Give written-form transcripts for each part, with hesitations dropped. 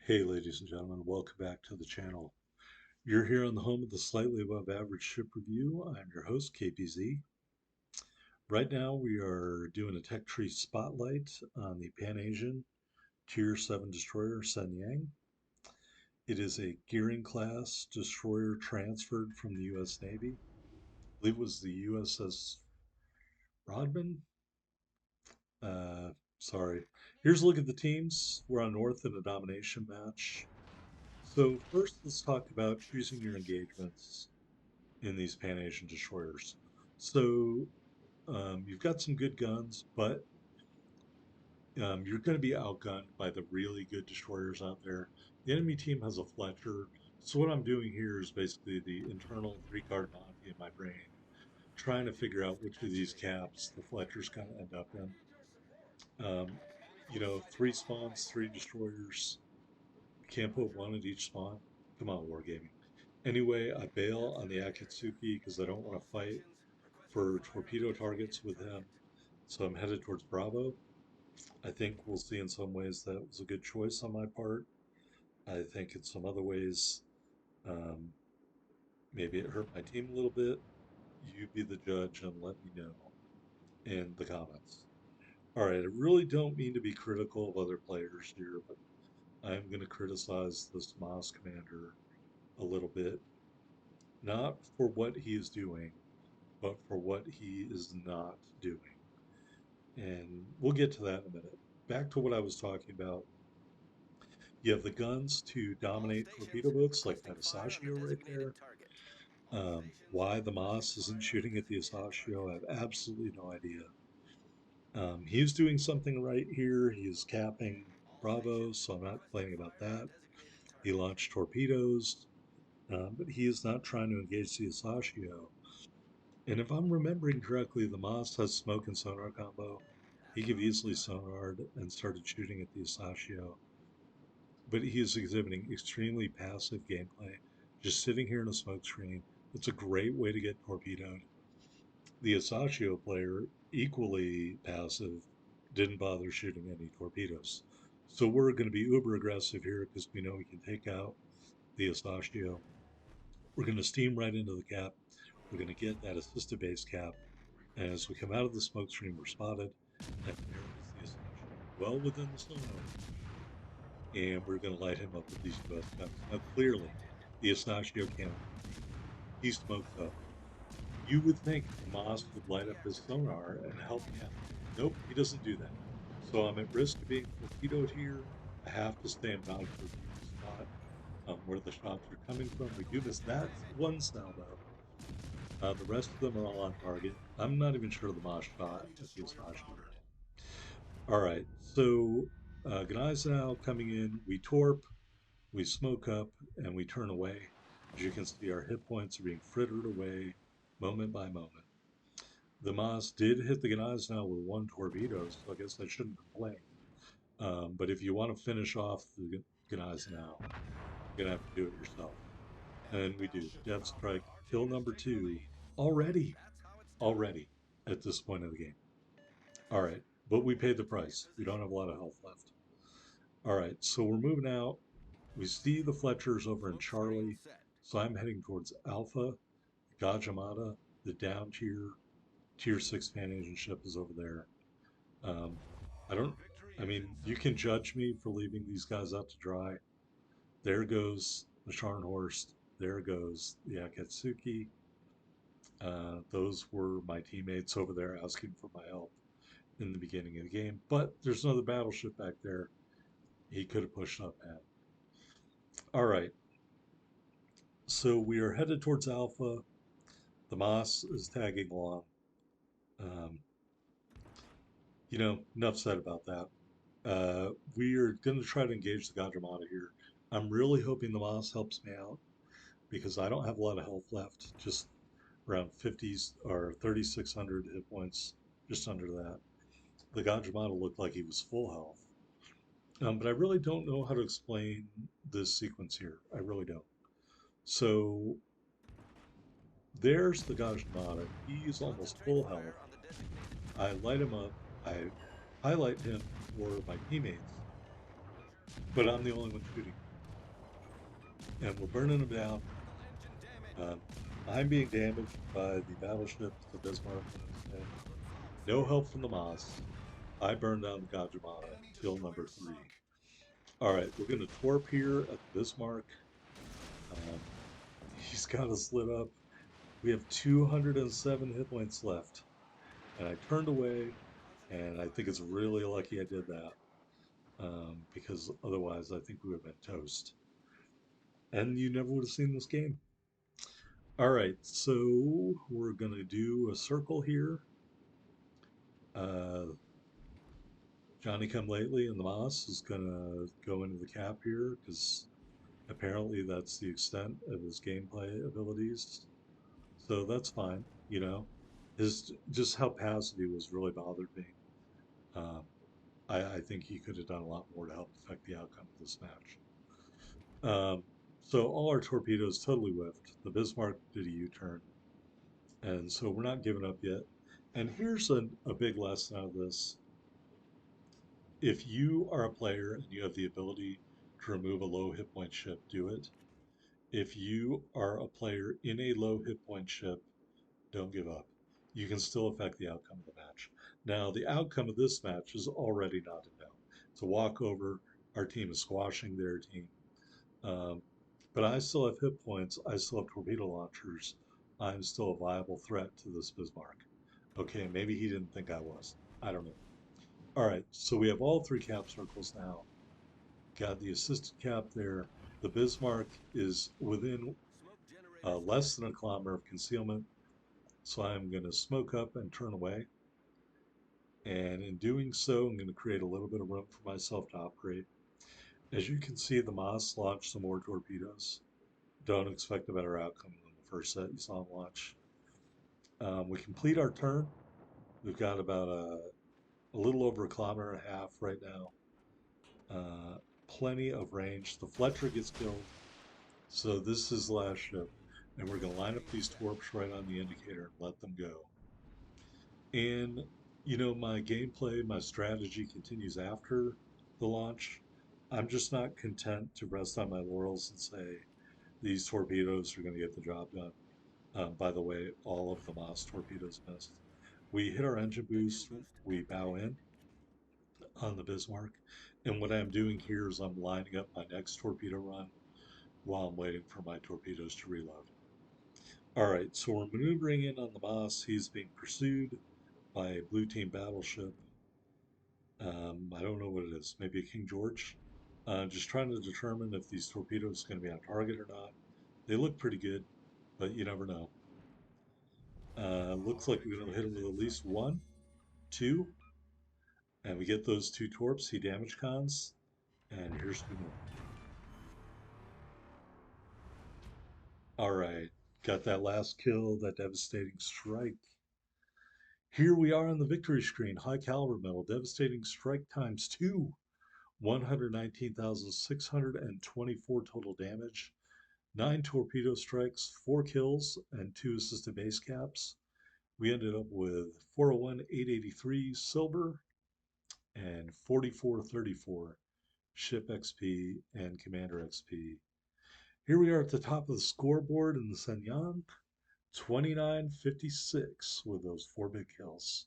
Hey, ladies and gentlemen, welcome back to the channel. You're here on the home of the Slightly Above Average Ship Review. I'm your host, KPZ. Right now, we are doing a tech tree spotlight on the Pan Asian Tier 7 destroyer, Hsienyang. It is a gearing class destroyer transferred from the U.S. Navy. I believe it was the USS Rodman. Uh, sorry. Here's a look at the teams. We're on North in a domination match. So first, let's talk about choosing your engagements in these Pan Asian destroyers. So you've got some good guns, but you're going to be outgunned by the really good destroyers out there. The enemy team has a Fletcher. So what I'm doing here is basically the internal three-card Monty in my brain, trying to figure out which of these caps the Fletcher's going to end up in. Um, three spawns, three destroyers. You can't put one at each spawn. Come on, Wargaming. Anyway, I bail on the Akatsuki because I don't want to fight for torpedo targets with him. So I'm headed towards Bravo. I think we'll see in some ways that was a good choice on my part. I think in some other ways, um, maybe it hurt my team a little bit. You be the judge and let me know in the comments. All right, I really don't mean to be critical of other players here, but I'm going to criticize this Moss commander a little bit, not for what he is doing, but for what he is not doing. And we'll get to that in a minute. Back to what I was talking about. You have the guns to dominate torpedo boats like that Asashio right there. Why the Moss isn't shooting at the Asashio, I have absolutely no idea. He's doing something right here. He's capping Bravo, so I'm not complaining about that. He launched torpedoes, but he is not trying to engage the Asashio. And if I'm remembering correctly, the Moss has smoke and sonar combo. He could easily sonared and started shooting at the Asashio. But he is exhibiting extremely passive gameplay, just sitting here in a smoke screen. It's a great way to get torpedoed. The Asashio player, equally passive, didn't bother shooting any torpedoes. So we're going to be uber aggressive here because we know we can take out the Asashio. We're going to steam right into the cap. We're going to get that assisted base cap. And as we come out of the smoke screen, we're spotted. And there is the Asashio, well within the sonar, and we're going to light him up with these US guns. Now, clearly, the Asashio cannon, he's smoked up. You would think Moss would light up his sonar and help me out. Nope, he doesn't do that. So I'm at risk of being torpedoed here. I have to stay in bound for the spot where the shots are coming from. We do miss that one salvo. The rest of them are all on target. I'm not even sure the Moss shot at the Asashio. All right, so Gneisenau coming in, we torp, we smoke up, and we turn away. As you can see, our hit points are being frittered away moment by moment. The Moss did hit the Gneisenau with one torpedo, so I guess I shouldn't complain. But if you want to finish off the Gneisenau, you're going to have to do it yourself. And we do. Death Strike, kill number 2, already, already at this point of the game. All right, but we paid the price. We don't have a lot of health left. All right, so we're moving out. We see the Fletchers over in Charlie, so I'm heading towards Alpha. Gajamata, the down tier 6 Pan Asian ship is over there. Um, I don't, I mean, you can judge me for leaving these guys out to dry. There goes the Scharnhorst. There goes the Akatsuki. Those were my teammates over there asking for my help in the beginning of the game. But there's another battleship back there he could have pushed up at. All right. So we are headed towards Alpha. The Moss is tagging along. Um, enough said about that. We are going to try to engage the Gajamata here. I'm really hoping the Moss helps me out because I don't have a lot of health left, just around 50s or 3,600 hit points, just under that. The Gajamata looked like he was full health. But I really don't know how to explain this sequence here. I really don't. So there's the Gajamata. He's almost full health. I light him up. I highlight him for my teammates. but I'm the only one shooting. And we're burning them down. Um, I'm being damaged by the battleship, the Bismarck, and no help from the Moss. I burned down the Gajimata, kill number 3. All right, we're going to torp here at the Bismarck. Um, he's got us lit up. We have 207 hit points left. And I turned away, and I think it's really lucky I did that. Because otherwise I think we would have been toast. And you never would have seen this game. All right, so we're going to do a circle here. Johnny Come Lately and the Moss is going to go into the cap here because apparently that's the extent of his gameplay abilities. So that's fine, you know. His just how passive he was really bothered me. Um, I think he could have done a lot more to help affect the outcome of this match. Um, so all our torpedoes totally whiffed. The Bismarck did a U-turn, and so we're not giving up yet. And here's a big lesson out of this. If you are a player and you have the ability to remove a low hit point ship, do it. If you are a player in a low hit point ship, don't give up. You can still affect the outcome of the match. Now, the outcome of this match is already not a no. It's a walkover. Our team is squashing their team. But I still have hit points. I still have torpedo launchers. I'm still a viable threat to this Bismarck. Okay, maybe he didn't think I was. I don't know. All right, so we have all 3 cap circles now. Got the assisted cap there. The Bismarck is within less than a kilometer of concealment. So I'm going to smoke up and turn away. And in doing so, I'm going to create a little bit of room for myself to operate. As you can see, the Moss launched some more torpedoes. Don't expect a better outcome than the first set you saw him launch. We complete our turn. We've got about a little over a kilometer and a half right now. Plenty of range. The Fletcher gets killed. So this is the last ship. And we're going to line up these torps right on the indicator and let them go. And, you know, my gameplay, my strategy continues after the launch. I'm just not content to rest on my laurels and say these torpedoes are going to get the job done. By the way, all of the Moss torpedoes missed. We hit our engine boost, we bow in on the Bismarck, and what I'm doing here is I'm lining up my next torpedo run while I'm waiting for my torpedoes to reload. All right, so we're maneuvering in on the Moss. He's being pursued by a blue team battleship. I don't know what it is, maybe a King George. Just trying to determine if these torpedoes are going to be on target or not. They look pretty good, but you never know. Looks like we're going to hit him with at least 1, 2, and we get those 2 torps. He damage cons, and here's 2 more. All right, got that last kill, that devastating strike. Here we are on the victory screen. High caliber medal, devastating strike times 2, 119,624 total damage, 9 torpedo strikes, 4 kills, and 2 assisted base caps. We ended up with 401,883 silver and 4434 ship XP and commander XP. Here we are at the top of the scoreboard in the Hsienyang, 2956 with those 4 big kills.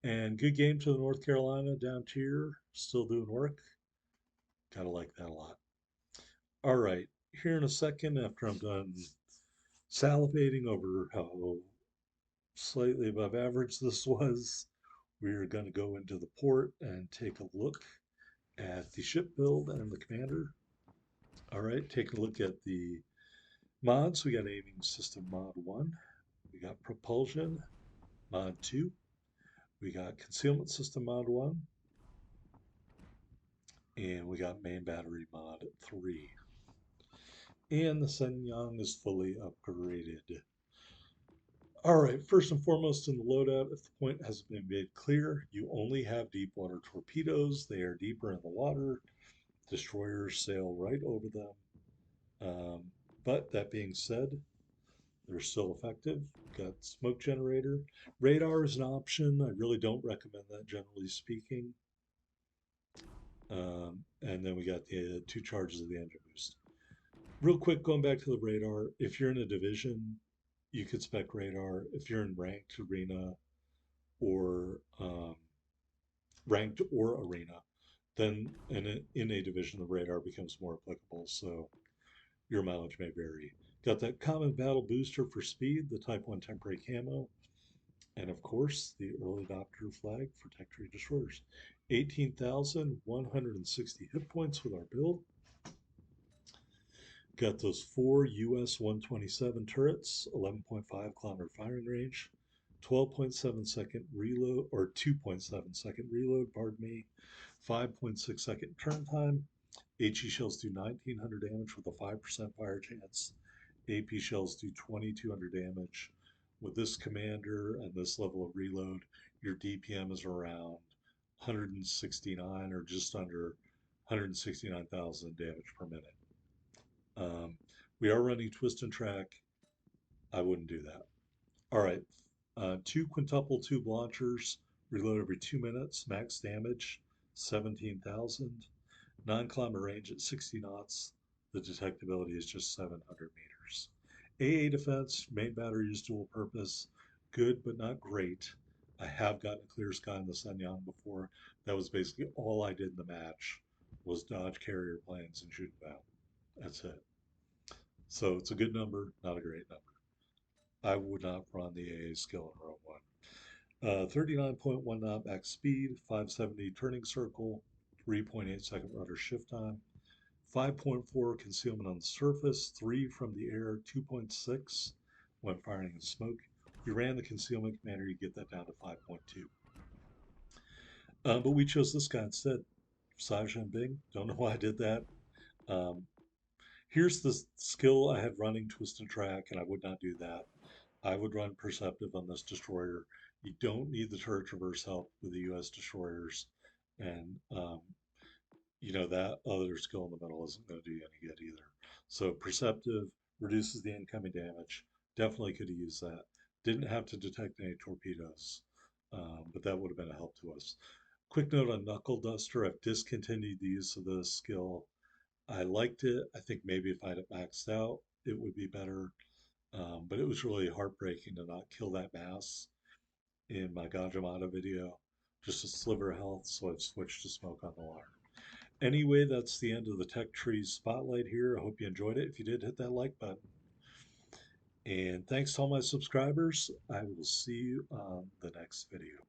And good game to the North Carolina down tier, still doing work. Gotta like that a lot. All right, here in a second, after I'm done salivating over how slightly above average this was, we're going to go into the port and take a look at the ship build and the commander. All right, taking a look at the mods. We got aiming system mod 1. We got propulsion mod 2. We got concealment system mod 1. And we got main battery mod 3. And the Hsienyang is fully upgraded. All right, first and foremost in the loadout, if the point hasn't been made clear, you only have deep water torpedoes. They are deeper in the water. Destroyers sail right over them. But that being said, they're still effective. Got smoke generator. Radar is an option. I really don't recommend that, generally speaking. And then we got the 2 charges of the engine boost. Real quick, going back to the radar, if you're in a division, you could spec radar. If you're in or ranked or arena, then in a division, the radar becomes more applicable. So your mileage may vary. Got that common battle booster for speed, the Type 1 temporary camo, and of course, the early adopter flag for Tech Tree Destroyers. 18,160 hit points with our build. Got those 4 US 127 turrets, 11.5 kilometer firing range, 12.7 second reload, or 2.7 second reload, pardon me, 5.6 second turn time. HE shells do 1900 damage with a 5% fire chance. AP shells do 2200 damage. With this commander and this level of reload, your DPM is around 169 or just under 169,000 damage per minute. We are running twist and track. I wouldn't do that. All right. 2 quintuple tube launchers, reload every 2 minutes, max damage 17,000. 9 kilometer range at 60 knots. The detectability is just 700 meters. AA defense, main battery is dual purpose, good but not great. I have gotten a clear sky in the Hsienyang before. That was basically all I did in the match was dodge carrier planes and shoot them out. That's it. So it's a good number, not a great number. I would not run the AA skill in row one. 39.1 knot max speed, 570 turning circle, 3.8 second rudder shift time, 5.4 concealment on the surface, 3 from the air, 2.6 when firing in smoke. If you ran the concealment commander, you get that down to 5.2. But we chose this guy instead. Sajin Bing. Don't know why I did that. Um, Here's the skill I had running twist and track, and I would not do that. I would run Perceptive on this destroyer. You don't need the turret traverse help with the US destroyers, and that other skill in the middle isn't going to do you any good either. So Perceptive reduces the incoming damage. Definitely could have used that. Didn't have to detect any torpedoes, but that would have been a help to us. Quick note on Knuckle Duster. I've discontinued the use of this skill. I liked it. I think maybe if I had it maxed out, it would be better. But it was really heartbreaking to not kill that mass in my Gajamata video. Just a sliver of health, so I've switched to Smoke on the Water. Anyway, that's the end of the Tech Trees spotlight here. I hope you enjoyed it. If you did, hit that like button. And thanks to all my subscribers. I will see you on the next video.